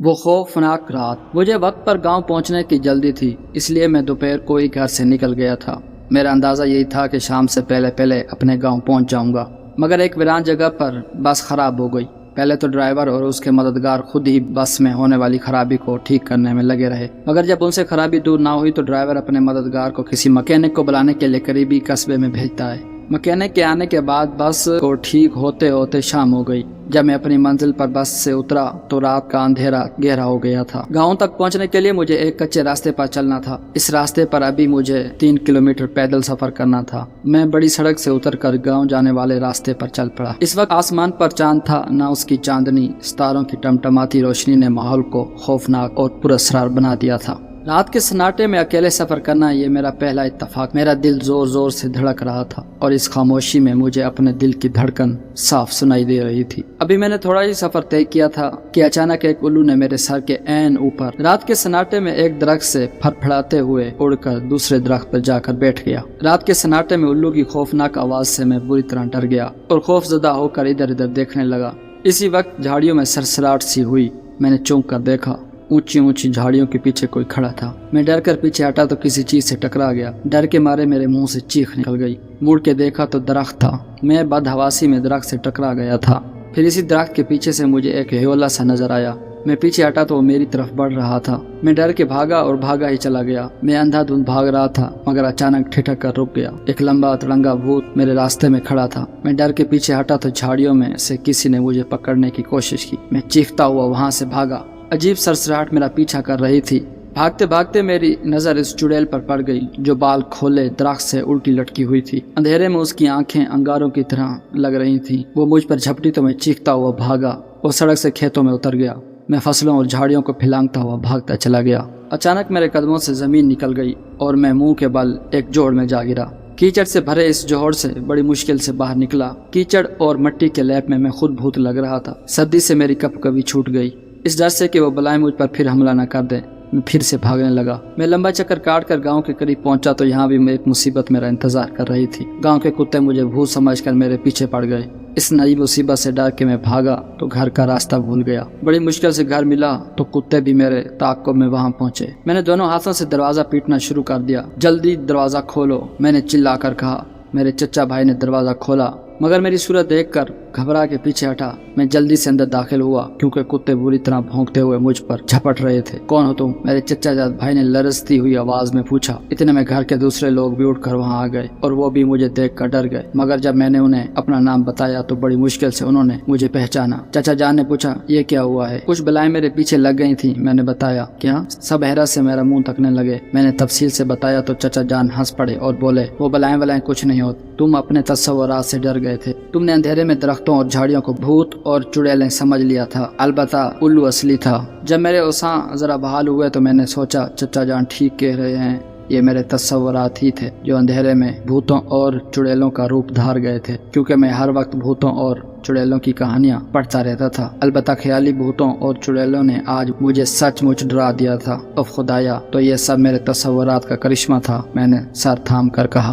وہ خوفناک رات۔ مجھے وقت پر گاؤں پہنچنے کی جلدی تھی، اس لیے میں دوپہر کو ہی گھر سے نکل گیا تھا۔ میرا اندازہ یہی تھا کہ شام سے پہلے اپنے گاؤں پہنچ جاؤں گا، مگر ایک ویران جگہ پر بس خراب ہو گئی۔ پہلے تو ڈرائیور اور اس کے مددگار خود ہی بس میں ہونے والی خرابی کو ٹھیک کرنے میں لگے رہے، مگر جب ان سے خرابی دور نہ ہوئی تو ڈرائیور اپنے مددگار کو کسی مکینک کو بلانے کے لیے قریبی قصبے میں بھیجتا ہے۔ مکینک کے آنے کے بعد بس کو ٹھیک ہوتے ہوتے شام ہو گئی۔ جب میں اپنی منزل پر بس سے اترا تو رات کا اندھیرا گہرا ہو گیا تھا۔ گاؤں تک پہنچنے کے لیے مجھے ایک کچے راستے پر چلنا تھا۔ اس راستے پر ابھی مجھے 3 کلومیٹر پیدل سفر کرنا تھا۔ میں بڑی سڑک سے اتر کر گاؤں جانے والے راستے پر چل پڑا۔ اس وقت آسمان پر چاند تھا، نہ اس کی چاندنی، ستاروں کی ٹمٹماتی روشنی نے ماحول کو خوفناک اور پراسرار بنا دیا تھا۔ رات کے سناٹے میں اکیلے سفر کرنا یہ میرا پہلا اتفاق۔ میرا دل زور زور سے دھڑک رہا تھا اور اس خاموشی میں مجھے اپنے دل کی دھڑکن صاف سنائی دے رہی تھی۔ ابھی میں نے تھوڑا ہی سفر طے کیا تھا کہ اچانک ایک الو نے میرے سر کے عین اوپر رات کے سناٹے میں ایک درخت سے پھڑپھڑاتے ہوئے اڑ کر دوسرے درخت پر جا کر بیٹھ گیا۔ رات کے سناٹے میں الو کی خوفناک آواز سے میں بری طرح ڈر گیا اور خوف زدہ ہو کر ادھر ادھر دیکھنے لگا۔ اسی وقت جھاڑیوں میں سرسراہٹ سی ہوئی۔ میں نے چونک کر دیکھا، اونچی اونچی جھاڑیوں کے پیچھے کوئی کھڑا تھا۔ میں ڈر کر پیچھے ہٹا تو کسی چیز سے ٹکرا گیا۔ ڈر کے مارے میرے منہ سے چیخ نکل گئی۔ مڑ کے دیکھا تو درخت تھا۔ میں بدحواسی میں درخت سے ٹکرا گیا تھا۔ پھر اسی درخت کے پیچھے سے مجھے ایک ہیولا سا نظر آیا۔ میں پیچھے ہٹا تو وہ میری طرف بڑھ رہا تھا۔ میں ڈر کے بھاگا اور بھاگا ہی چلا گیا۔ میں اندھا دھند بھاگ رہا تھا مگر اچانک ٹھٹک کر رک گیا۔ ایک لمبا تڑنگا بھوت میرے راستے میں کھڑا تھا۔ میں ڈر کے پیچھے ہٹا تو جھاڑیوں میں سے کسی نے مجھے پکڑنے کی کوشش کی۔ میں چیختا ہوا وہاں سے بھاگا۔ عجیب سرسراہٹ میرا پیچھا کر رہی تھی۔ بھاگتے بھاگتے میری نظر اس چڑیل پر پڑ گئی جو بال کھولے درخت سے الٹی لٹکی ہوئی تھی۔ اندھیرے میں اس کی آنکھیں انگاروں کی طرح لگ رہی تھیں۔ وہ مجھ پر جھپٹی تو میں چیختا ہوا بھاگا۔ وہ سڑک سے کھیتوں میں اتر گیا۔ میں فصلوں اور جھاڑیوں کو پھلانگتا ہوا بھاگتا چلا گیا۔ اچانک میرے قدموں سے زمین نکل گئی اور میں منہ کے بل ایک جوڑ میں جا گرا۔ کیچڑ سے بھرے اس جوہر سے بڑی مشکل سے باہر نکلا۔ کیچڑ اور مٹی کے لیپ میں خود بھوت لگ رہا تھا۔ سردی سے میری کپ کبھی چھوٹ گئی۔ اس ڈر سے کہ وہ بلائیں مجھ پر پھر حملہ نہ کر دیں، میں پھر سے بھاگنے لگا۔ میں لمبا چکر کاٹ کر گاؤں کے قریب پہنچا تو یہاں بھی ایک مصیبت میرا انتظار کر رہی تھی۔ گاؤں کے کتے مجھے بھوت سمجھ کر میرے پیچھے پڑ گئے۔ اس نئی مصیبت سے ڈر کے میں بھاگا تو گھر کا راستہ بھول گیا۔ بڑی مشکل سے گھر ملا تو کتے بھی میرے تعاقب میں وہاں پہنچے۔ میں نے دونوں ہاتھوں سے دروازہ پیٹنا شروع کر دیا۔ جلدی دروازہ کھولو، میں نے چلا کر کہا۔ میرے چچا بھائی نے دروازہ کھولا مگر میری صورت دیکھ کر گھبرا کے پیچھے ہٹا۔ میں جلدی سے اندر داخل ہوا کیونکہ کتے بری طرح بھونکتے ہوئے مجھ پر جھپٹ رہے تھے۔ کون ہو تم؟ میرے چچا جاد بھائی نے لرزتی ہوئی آواز میں پوچھا۔ اتنے میں گھر کے دوسرے لوگ بھی اٹھ کر وہاں آ گئے اور وہ بھی مجھے دیکھ کر ڈر گئے، مگر جب میں نے انہیں اپنا نام بتایا تو بڑی مشکل سے انہوں نے مجھے پہچانا۔ چچا جان نے پوچھا، یہ کیا ہوا ہے؟ کچھ بلائیں میرے پیچھے لگ گئی تھیں، میں نے بتایا۔ کیا؟ سب حیرت سے میرا منہ تکنے لگے۔ میں نے تفصیل سے بتایا تو چچا جان ہنس پڑے اور بولے، وہ بلائیں کچھ نہیں ہوتی، تم اپنے تصورات سے ڈر گئے تھے۔ تم نے اندھیرے میں درختوں اور جھاڑیوں کو بھوت اور چڑیلیں سمجھ لیا تھا، البتہ الو اصلی تھا۔ جب میرے اوساں ذرا بحال ہوئے تو میں نے سوچا چچا جان ٹھیک کہہ رہے ہیں، یہ میرے تصورات ہی تھے جو اندھیرے میں بھوتوں اور چڑیلوں کا روپ دھار گئے تھے، کیونکہ میں ہر وقت بھوتوں اور چڑیلوں کی کہانیاں پڑھتا رہتا تھا۔ البتہ خیالی بھوتوں اور چڑیلوں نے آج مجھے سچ مچ ڈرا دیا تھا۔ اف خدایا، تو یہ سب میرے تصورات کا کرشمہ تھا، میں نے سر تھام کر کہا۔